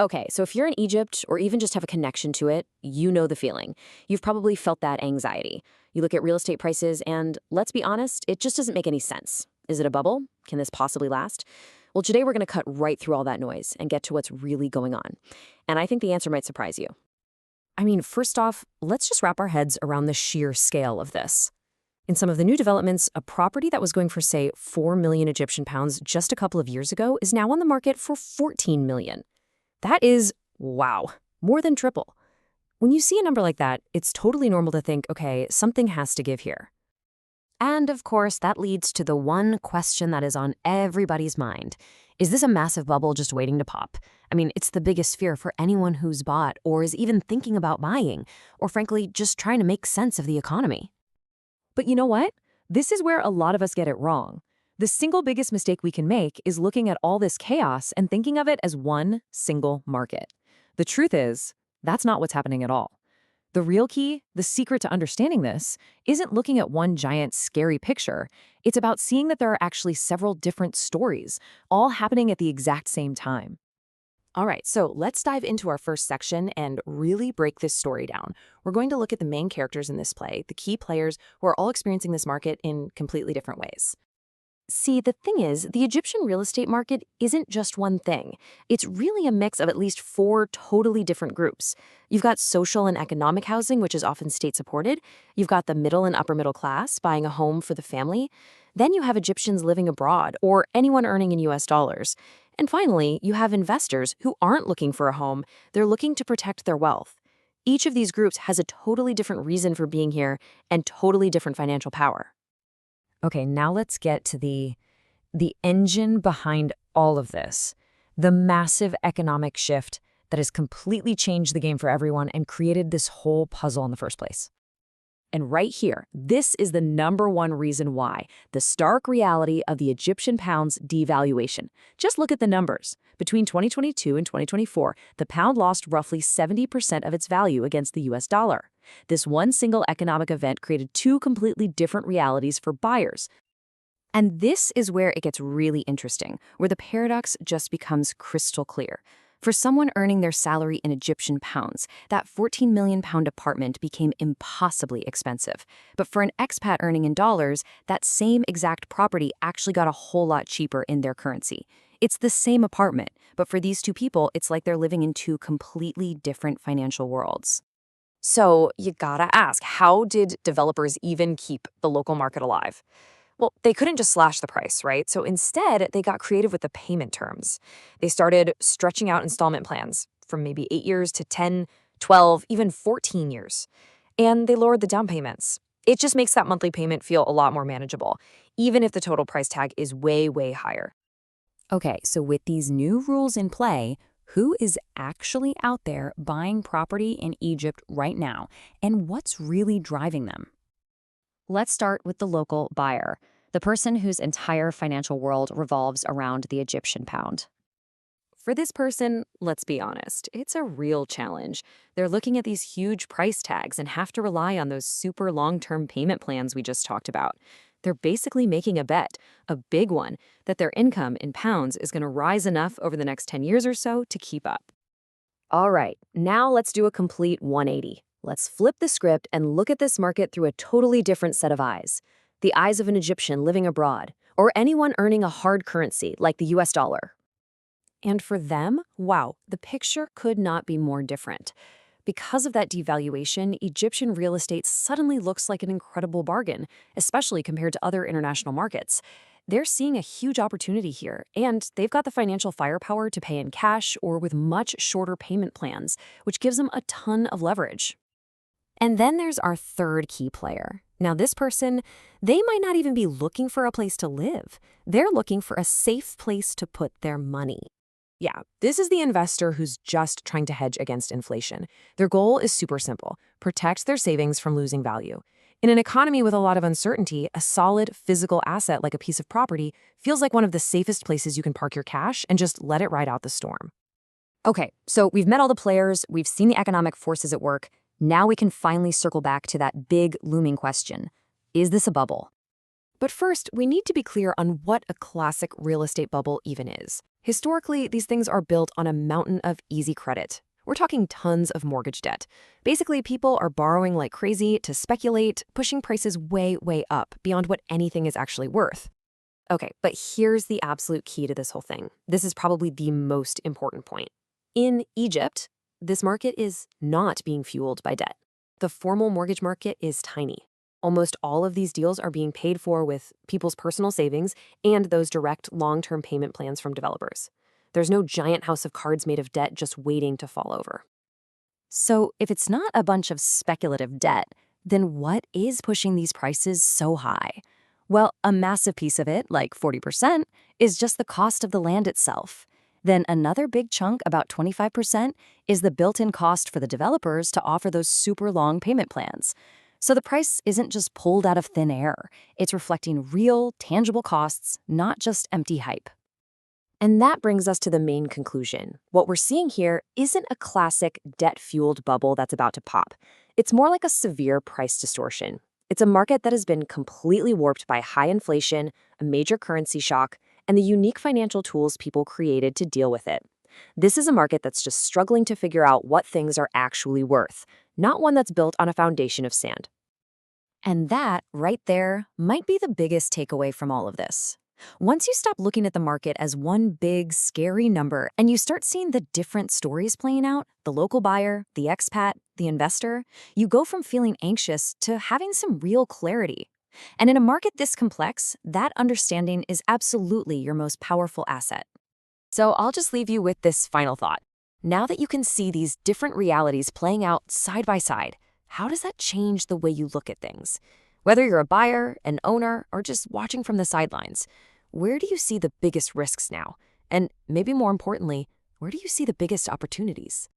Okay, so if you're in Egypt or even just have a connection to it, you know the feeling. You've probably felt that anxiety. You look at real estate prices and, let's be honest, it just doesn't make any sense. Is it a bubble? Can this possibly last? Well, today we're going to cut right through all that noise and get to what's really going on. And I think the answer might surprise you. I mean, first off, let's just wrap our heads around the sheer scale of this. In some of the new developments, a property that was going for, say, 4 million Egyptian pounds just a couple of years ago is now on the market for 14 million. That is, wow, more than triple. When you see a number like that, it's totally normal to think, okay, something has to give here. And of course, that leads to the one question that is on everybody's mind. Is this a massive bubble just waiting to pop? I mean, it's the biggest fear for anyone who's bought or is even thinking about buying, or frankly, just trying to make sense of the economy. But you know what? This is where a lot of us get it wrong. The single biggest mistake we can make is looking at all this chaos and thinking of it as one single market. The truth is, that's not what's happening at all. The real key, the secret to understanding this, isn't looking at one giant scary picture. It's about seeing that there are actually several different stories, all happening at the exact same time. All right, so let's dive into our first section and really break this story down. We're going to look at the main characters in this play, the key players who are all experiencing this market in completely different ways. See, the thing is, the Egyptian real estate market isn't just one thing. It's really a mix of at least 4 totally different groups. You've got social and economic housing, which is often state-supported. You've got the middle and upper middle class buying a home for the family. Then you have Egyptians living abroad or anyone earning in US dollars. And finally, you have investors who aren't looking for a home. They're looking to protect their wealth. Each of these groups has a totally different reason for being here and totally different financial power. Okay, now let's get to the engine behind all of this, the massive economic shift that has completely changed the game for everyone and created this whole puzzle in the first place. And right here, this is the #1 reason why, the stark reality of the Egyptian pound's devaluation. Just look at the numbers. Between 2022 and 2024, the pound lost roughly 70% of its value against the US dollar. This one single economic event created 2 completely different realities for buyers. And this is where it gets really interesting, where the paradox just becomes crystal clear. For someone earning their salary in Egyptian pounds, that 14 million pound apartment became impossibly expensive. But for an expat earning in dollars, that same exact property actually got a whole lot cheaper in their currency. It's the same apartment, but for these 2 people, it's like they're living in 2 completely different financial worlds. So you gotta ask, how did developers even keep the local market alive? Well, they couldn't just slash the price, right? So instead, they got creative with the payment terms. They started stretching out installment plans from maybe 8 years to 10, 12, even 14 years. And they lowered the down payments. It just makes that monthly payment feel a lot more manageable, even if the total price tag is way, way higher. Okay, so with these new rules in play, who is actually out there buying property in Egypt right now, and what's really driving them? Let's start with the local buyer, the person whose entire financial world revolves around the Egyptian pound. For this person, let's be honest, it's a real challenge. They're looking at these huge price tags and have to rely on those super long-term payment plans we just talked about. They're basically making a bet, a big one, that their income in pounds is going to rise enough over the next 10 years or so to keep up. All right, now let's do a complete 180. Let's flip the script and look at this market through a totally different set of eyes. The eyes of an Egyptian living abroad, or anyone earning a hard currency like the US dollar. And for them, wow, the picture could not be more different. Because of that devaluation, Egyptian real estate suddenly looks like an incredible bargain, especially compared to other international markets. They're seeing a huge opportunity here, and they've got the financial firepower to pay in cash or with much shorter payment plans, which gives them a ton of leverage. And then there's our third key player. Now, this person, they might not even be looking for a place to live. They're looking for a safe place to put their money. Yeah, this is the investor who's just trying to hedge against inflation. Their goal is super simple: protect their savings from losing value. In an economy with a lot of uncertainty, a solid physical asset like a piece of property feels like one of the safest places you can park your cash and just let it ride out the storm. Okay, so we've met all the players, we've seen the economic forces at work. Now we can finally circle back to that big looming question. Is this a bubble? But first, we need to be clear on what a classic real estate bubble even is. Historically, these things are built on a mountain of easy credit. We're talking tons of mortgage debt. Basically, people are borrowing like crazy to speculate, pushing prices way, way up beyond what anything is actually worth. Okay, but here's the absolute key to this whole thing. This is probably the most important point. In Egypt, this market is not being fueled by debt. The formal mortgage market is tiny. Almost all of these deals are being paid for with people's personal savings and those direct long-term payment plans from developers. There's no giant house of cards made of debt just waiting to fall over. So if it's not a bunch of speculative debt, then what is pushing these prices so high? Well, a massive piece of it, like 40%, is just the cost of the land itself. Then another big chunk, about 25%, is the built-in cost for the developers to offer those super long payment plans. So the price isn't just pulled out of thin air. It's reflecting real, tangible costs, not just empty hype. And that brings us to the main conclusion. What we're seeing here isn't a classic debt-fueled bubble that's about to pop. It's more like a severe price distortion. It's a market that has been completely warped by high inflation, a major currency shock, and the unique financial tools people created to deal with it. This is a market that's just struggling to figure out what things are actually worth, not one that's built on a foundation of sand. And that, right there, might be the biggest takeaway from all of this. Once you stop looking at the market as one big, scary number and you start seeing the different stories playing out, the local buyer, the expat, the investor, you go from feeling anxious to having some real clarity. And in a market this complex, that understanding is absolutely your most powerful asset. So I'll just leave you with this final thought. Now that you can see these different realities playing out side by side, how does that change the way you look at things? Whether you're a buyer, an owner, or just watching from the sidelines, where do you see the biggest risks now? And maybe more importantly, where do you see the biggest opportunities?